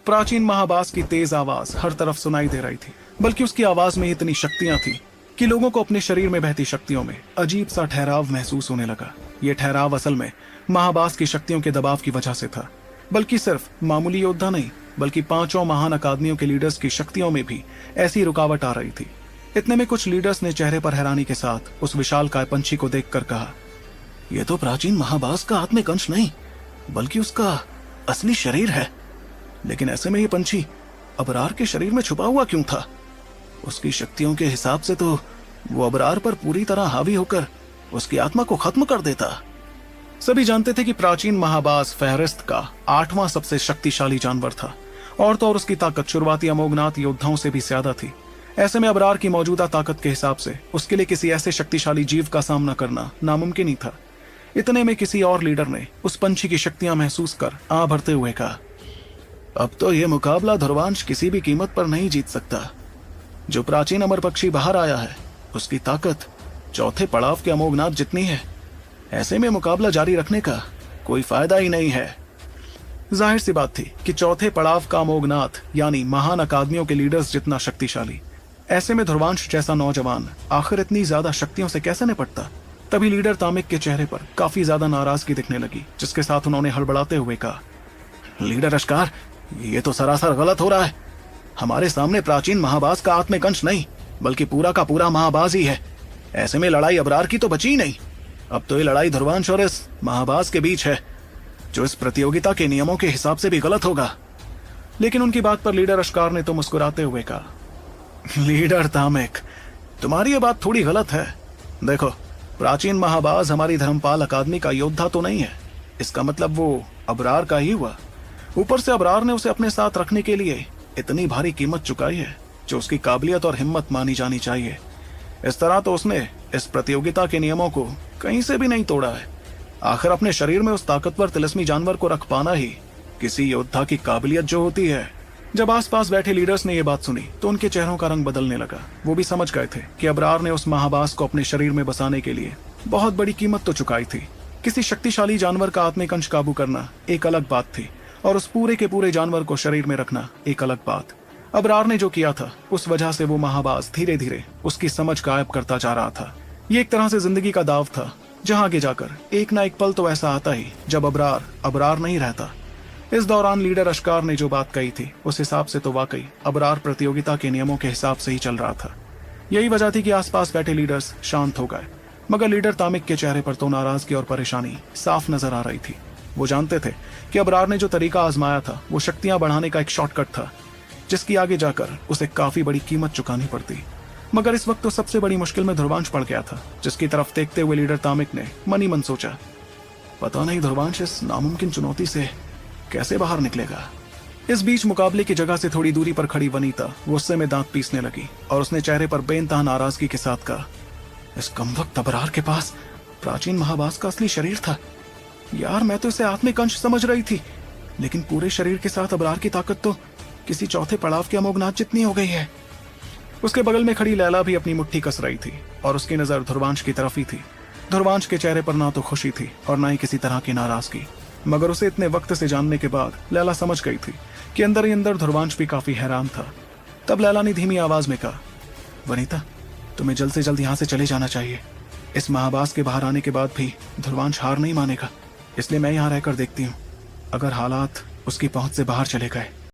प्राचीन महाबास की तेज आवाज हर तरफ सुनाई दे रही थी, बल्कि उसकी आवाज में इतनी शक्तियां थी कि लोगों को अपने शरीर में बहती शक्तियों में अजीब सा ठहराव महसूस होने लगा। यह ठहराव असल में महाबास की शक्तियों के दबाव की वजह से था, बल्कि सिर्फ मामूली योद्धा नहीं, बल्कि पांचों महान अकादमियों के लीडर्स की शक्तियों में भी ऐसी रुकावट आ रही थी। इतने में कुछ लीडर्स ने चेहरे पर हैरानी के साथ उस विशालकाय पंछी को देखकर कहा, यह तो प्राचीन महाबास का आत्मिक अंश नहीं, बल्कि उसका असली शरीर है। लेकिन ऐसे में ये पंछी अबरार के शरीर में छुपा हुआ क्यों था? उसकी शक्तियों के हिसाब से तो वो अबरार पर पूरी तरह हावी होकर उसकी आत्मा को खत्म कर देता। सभी जानते थे कि प्राचीन महाबास फहरिस्त का 8वां सबसे शक्तिशाली जानवर था, और तो और उसकी ताकत शुरुआती अमोघनाथ योद्धाओं से भी ज्यादा थी। ऐसे में अबरार की मौजूदा ताकत के हिसाब से उसके लिए किसी ऐसे शक्तिशाली जीव का सामना करना नामुमकिन ही था। इतने में किसी और लीडर ने उस पंछी की शक्तियां महसूस कर आ भरते हुए कहा, अब तो यह मुकाबला ध्रुवांश किसी भी कीमत पर नहीं जीत सकता। जो प्राचीन अमर पक्षी बाहर आया है, उसकी ताकत चौथे पड़ाव के अमोघनाथ जितनी है। ऐसे में मुकाबला जारी रखने का कोई फायदा ही नहीं है। जाहिर सी बात थी कि चौथे पड़ाव का अमोघनाथ यानी महान अकादमियों के लीडर्स जितना शक्तिशाली, ऐसे में ध्रुवांश जैसा नौजवान आखिर इतनी ज्यादा शक्तियों से कैसे निपटता। तभी लीडर तामिक के चेहरे पर काफी ज्यादा नाराजगी दिखने लगी, जिसके साथ उन्होंने हड़बड़ाते हुए कहा, लीडर अश्कार, ये तो सरासर गलत हो रहा है। हमारे सामने प्राचीन महाबास का आत्मिक अंश नहीं, बल्कि पूरा का पूरा महाबास ही है। ऐसे में लड़ाई अबरार की तो बची ही नहीं। अब तो ये लड़ाई ध्रुवांश और इस महाबास के बीच है, जो इस प्रतियोगिता के नियमों के हिसाब से भी गलत होगा। लेकिन उनकी बात पर लीडर अश्कार ने तो मुस्कुराते हुए कहा, लीडर तामिक, तुम्हारी ये बात थोड़ी गलत है। देखो, प्राचीन महाबास हमारी धर्मपाल अकादमी का योद्धा तो नहीं है। इसका मतलब वो अबरार का ही हुआ। ऊपर से अबरार ने उसे अपने साथ रखने के लिए इतनी भारी कीमत चुकाई है, जो उसकी काबिलियत और हिम्मत मानी जानी चाहिए। इस तरह तो उसने इस प्रतियोगिता के नियमों को कहीं से भी नहीं तोड़ा है। आखिर अपने शरीर में उस ताकतवर तिलिस्मी जानवर को रख पाना ही किसी योद्धा की काबिलियत जो होती है। जब आसपास बैठे लीडर्स ने यह बात सुनी तो उनके चेहरों का रंग बदलने लगा। वो भी समझ गए थे कि अबरार ने उस महाबास को अपने शरीर में बसाने के लिए बहुत बड़ी कीमत तो चुकाई थी। किसी शक्तिशाली जानवर का आत्मिक अंश काबू करना एक अलग बात थी, और उस पूरे के पूरे जानवर को शरीर में रखना एक अलग बात। अबरार ने जो किया था, उस वजह से वो महाबास धीरे धीरे उसकी समझ गायब करता जा रहा था। ये एक तरह से जिंदगी का दाव था, जहां आगे जाकर एक ना एक पल तो ऐसा आता ही जब अबरार अबरार नहीं रहता। इस दौरान लीडर अश्कार ने जो बात कही थी, उस हिसाब से तो वाकई अबरार प्रतियोगिता के नियमों के हिसाब से ही चल रहा था। यही वजह थी कि आसपास बैठे लीडर्स शांत हो गए, मगर लीडर तामिक के चेहरे पर तो नाराजगी और परेशानी साफ नजर आ रही थी। वो जानते थे कि अबरार ने जो तरीका आजमाया था, वो शक्तियां बढ़ाने का एक शॉर्टकट था, जिसकी आगे जाकर उसे काफी बड़ी कीमत चुकानी पड़ती। मगर इस वक्त तो सबसे बड़ी मुश्किल में ध्रुवांश पड़ गया था, जिसकी तरफ देखते हुए लीडर तामिक ने मन ही मन सोचा, पता नहीं ध्रुवांश इस नामुमकिन चुनौती से कैसे बाहर निकलेगा। इस बीच मुकाबले की जगह से थोड़ी दूरी पर खड़ी वनीता गुस्से में दांत पीसने लगी, और उसने चेहरे पर बेइंतहा नाराजगी के साथ कहा, इस कमबख्त अबरार के पास प्राचीन महाबास का असली शरीर था। यार, मैं तो इसे आत्मिक अंश समझ रही थी, लेकिन पूरे शरीर के साथ अबरार की ताकत तो किसी चौथे पड़ाव के अमोघनाथ जितनी हो गई है। उसके बगल में खड़ी लैला भी अपनी मुट्ठी कस रही थी, और उसकी नजर ध्रुवांश की तरफ ही थी। ध्रुवांश के चेहरे पर ना तो खुशी थी और ना ही किसी तरह की नाराजगी, मगर उसे इतने वक्त से जानने के बाद लैला समझ गई थी कि अंदर ही अंदर ध्रुवांश भी काफी हैरान था। तब लैला ने धीमी आवाज में कहा, वनीता, तुम्हें जल्द से जल्द यहाँ से चले जाना चाहिए। इस महाबास के बाहर आने के बाद भी ध्रुवांश हार नहीं मानेगा, इसलिए मैं यहाँ रहकर देखती हूँ। अगर हालात उसकी पहुंच से बाहर चले गए